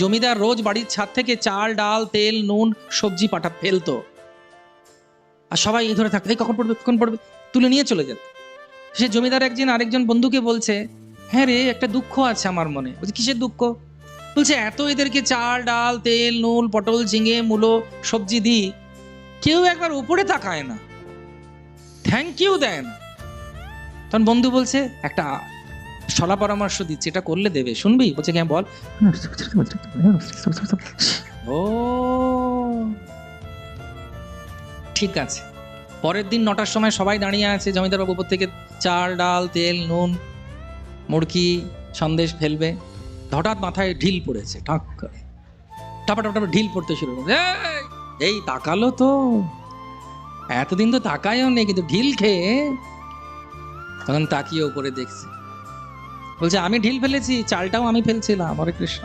জমিদার রোজ বাড়ির ছাদ থেকে চাল ডাল তেল নুন সবজি ফেলতো, আর সবাই এই ধরে থাকতো, এই কখন পড়বে তুলে নিয়ে চলে যেত। সে জমিদার একদিন আরেকজন বন্ধুকে বলছে, হ্যাঁ রে, একটা দুঃখ আছে আমার মনে। বলছে, কিসের দুঃখ? বলছে, এত এদেরকে চাল ডাল তেল নুন পটল ঝিঙে মূলো সবজি দিই, কেউ একবার উপরে তাকায় না, থ্যাংক ইউ দেয় না। তখন বন্ধু বলছে, একটা সলা পরামর্শ দিচ্ছে, এটা করলে দেবে, শুনবি? বলছে, হ্যাঁ বল। ও ঠিক আছে। পরের দিন 9টার সময় সবাই দাঁড়িয়ে আছে, জমিদার বাবু উপর থেকে চাল ডাল তেল নুন মুড়কি সন্দেশ ফেলবে, হঠাৎ মাথায় ঢিল পড়েছে, ঠাক করে টাপা ঢিল পড়তে শুরু করে। এই তাকালো তো, এতদিন তো তাকায়ও নেই, কিন্তু ঢিল খেয়ে তখন তাকিয়ে উপরে দেখছে। বলছে, আমি ঢিল ফেলেছি, চালটাও আমি ফেলছিলাম। হরে কৃষ্ণ।